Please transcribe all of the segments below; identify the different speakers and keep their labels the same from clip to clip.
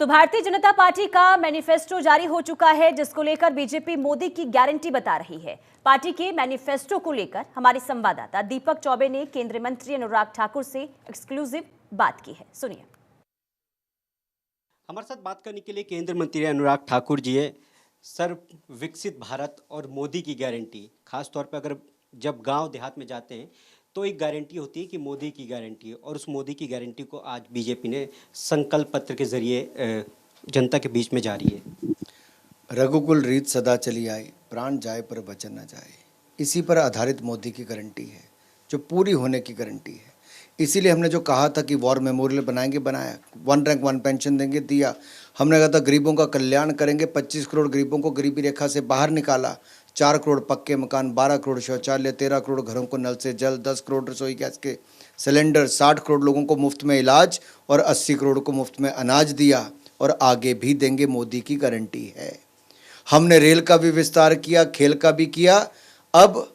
Speaker 1: तो भारतीय जनता पार्टी का मैनिफेस्टो जारी हो चुका है, जिसको लेकर बीजेपी मोदी की गारंटी बता रही है। पार्टी के मैनिफेस्टो को लेकर हमारे संवाददाता दीपक चौबे ने केंद्रीय मंत्री अनुराग ठाकुर से एक्सक्लूसिव बात की है। सुनिए।
Speaker 2: हमारे साथ बात करने के लिए केंद्रीय मंत्री अनुराग ठाकुर जी है। सर, विकसित भारत और मोदी की गारंटी, खास तौर पर अगर जब गांव देहात में जाते हैं तो एक गारंटी होती है कि मोदी की गारंटी है, और उस मोदी की गारंटी को आज बीजेपी ने संकल्प पत्र के जरिए जनता के बीच में जारी है।
Speaker 3: रघुकुल रीत सदा चली आई, प्राण जाए पर वचन न जाए। इसी पर आधारित मोदी की गारंटी है, जो पूरी होने की गारंटी है। इसीलिए हमने जो कहा था कि वॉर मेमोरियल बनाएंगे, बनाया। 1 रैंक 1 पेंशन देंगे, दिया। हमने कहा था गरीबों का कल्याण करेंगे, 25 करोड़ गरीबों को गरीबी रेखा से बाहर निकाला। 4 करोड़ पक्के मकान, 12 करोड़ शौचालय, 13 करोड़ घरों को नल से जल, 10 करोड़ रसोई गैस के सिलेंडर, 60 करोड़ लोगों को मुफ्त में इलाज और 80 करोड़ को मुफ्त में अनाज दिया, और आगे भी देंगे। मोदी की गारंटी है। हमने रेल का भी विस्तार किया, खेल का भी किया। अब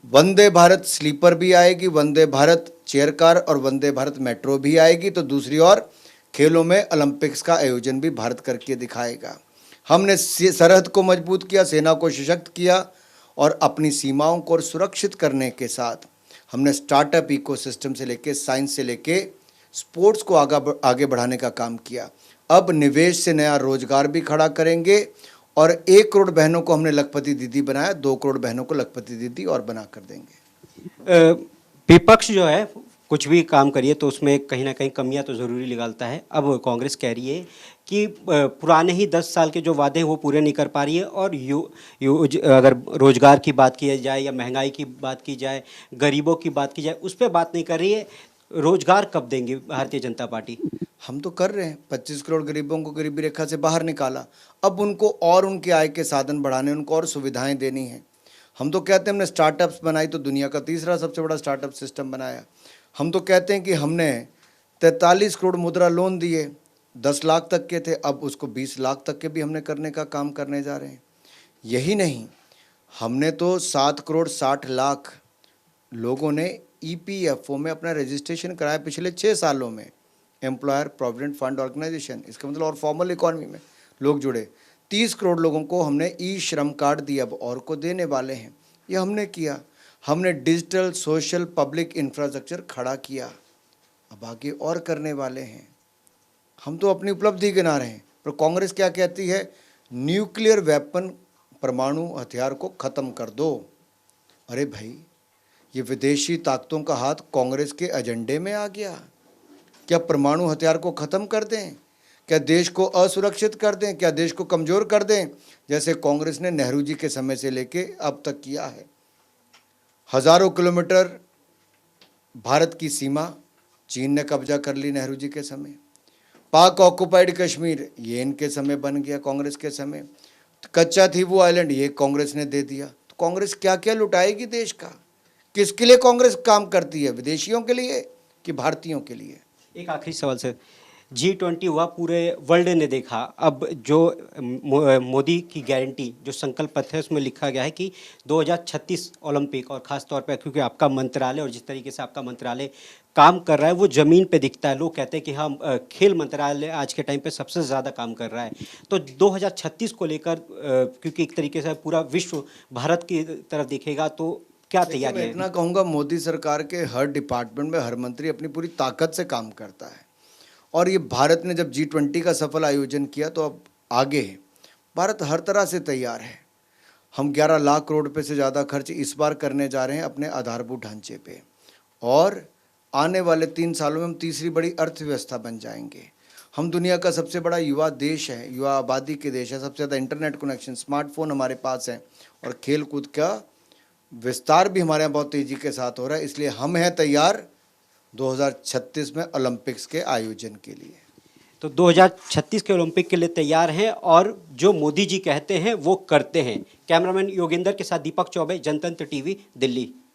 Speaker 3: वंदे भारत स्लीपर भी आएगी, वंदे भारत चेयर कार और वंदे भारत मेट्रो भी आएगी। तो दूसरी ओर खेलों में ओलंपिक्स का आयोजन भी भारत करके दिखाएगा। हमने सरहद को मजबूत किया, सेना को सशक्त किया, और अपनी सीमाओं को सुरक्षित करने के साथ हमने स्टार्टअप इकोसिस्टम से लेके, साइंस से लेके स्पोर्ट्स को आगे बढ़ाने का काम किया। अब निवेश से नया रोजगार भी खड़ा करेंगे, और 1 करोड़ बहनों को हमने लखपति दीदी बनाया, 2 करोड़ बहनों को लखपति दीदी और बना कर देंगे।
Speaker 2: विपक्ष जो है कुछ भी काम करिए तो उसमें कहीं ना कहीं कमियां तो ज़रूरी निकालता है। अब कांग्रेस कह रही है कि पुराने ही 10 साल के जो वादे हैं वो पूरे नहीं कर पा रही है, और अगर रोजगार की बात की जाए या महंगाई की बात की जाए, गरीबों की बात की जाए, उस पर बात नहीं कर रही है। रोजगार कब देंगी भारतीय जनता पार्टी?
Speaker 3: हम तो कर रहे हैं। 25 करोड़ गरीबों को गरीबी रेखा से बाहर निकाला। अब उनको और उनके आय के साधन बढ़ाने, उनको और सुविधाएं देनी है। हम तो कहते हैं हमने स्टार्टअप्स बनाई, तो दुनिया का तीसरा सबसे बड़ा स्टार्टअप सिस्टम बनाया। हम तो कहते हैं कि हमने 43 करोड़ मुद्रा लोन दिए, 10 लाख तक के थे, अब उसको 20 लाख तक के भी हमने करने का काम करने जा रहे हैं। यही नहीं, हमने तो 7 करोड़ 60 लाख लोगों ने EPFO में अपना रजिस्ट्रेशन कराया पिछले 6 सालों में, एम्प्लॉयर प्रोविडेंट फंड ऑर्गेनाइजेशन। इसका मतलब और फॉर्मल इकॉनमी में लोग जुड़े। 30 करोड़ लोगों को हमने श्रम कार्ड दिया, अब और को देने वाले हैं। ये हमने किया। हमने डिजिटल सोशल पब्लिक इंफ्रास्ट्रक्चर खड़ा किया, अब आगे और करने वाले हैं। हम तो अपनी उपलब्धि गिना रहे हैं, पर कांग्रेस क्या कहती है? न्यूक्लियर वेपन, परमाणु हथियार को ख़त्म कर दो। अरे भाई, ये विदेशी ताकतों का हाथ कांग्रेस के एजेंडे में आ गया। क्या परमाणु हथियार को ख़त्म कर दें? क्या देश को असुरक्षित कर दें? क्या देश को कमज़ोर कर दें, जैसे कांग्रेस ने नेहरू जी के समय से लेके अब तक किया है? हज़ारों किलोमीटर भारत की सीमा चीन ने कब्जा कर ली नेहरू जी के समय। पाक ऑक्युपाइड कश्मीर, ये इनके समय बन गया, कांग्रेस के समय। कच्चा थी वो आइलैंड, ये कांग्रेस ने दे दिया। तो कांग्रेस क्या क्या लुटाएगी देश का? किसके लिए कांग्रेस काम करती है? विदेशियों के लिए कि भारतीयों के लिए?
Speaker 2: एक आखिरी सवाल सर, G20 हुआ, पूरे वर्ल्ड ने देखा। अब जो मोदी की गारंटी, जो संकल्प पत्र है, उसमें लिखा गया है कि 2036 ओलंपिक, और ख़ास तौर पर क्योंकि आपका मंत्रालय और जिस तरीके से आपका मंत्रालय काम कर रहा है वो ज़मीन पे दिखता है। लोग कहते हैं कि हम खेल मंत्रालय आज के टाइम पे सबसे ज़्यादा काम कर रहा है। तो 2036 को लेकर क्योंकि एक तरीके से पूरा विश्व भारत की तरफ देखेगा, तो क्या तैयारी है?
Speaker 3: इतना कहूँगा, मोदी सरकार के हर डिपार्टमेंट में हर मंत्री अपनी पूरी ताकत से काम करता है। और ये भारत ने जब G20 का सफल आयोजन किया, तो अब आगे है। भारत हर तरह से तैयार है। हम 11 लाख करोड़ रुपए से ज़्यादा खर्च इस बार करने जा रहे हैं अपने आधारभूत ढांचे पे, और आने वाले 3 सालों में हम तीसरी बड़ी अर्थव्यवस्था बन जाएंगे। हम दुनिया का सबसे बड़ा युवा देश है, युवा आबादी के देश है। सबसे ज़्यादा इंटरनेट कनेक्शन, स्मार्टफोन हमारे पास है, और खेल कूद का विस्तार भी हमारे यहाँ बहुत तेज़ी के साथ हो रहा है। इसलिए हम हैं तैयार 2036 में ओलंपिक्स के आयोजन के लिए।
Speaker 2: तो 2036 के ओलंपिक के लिए तैयार हैं, और जो मोदी जी कहते हैं वो करते हैं। कैमरामैन योगेंद्र के साथ दीपक चौबे, जनतंत्र टीवी, दिल्ली।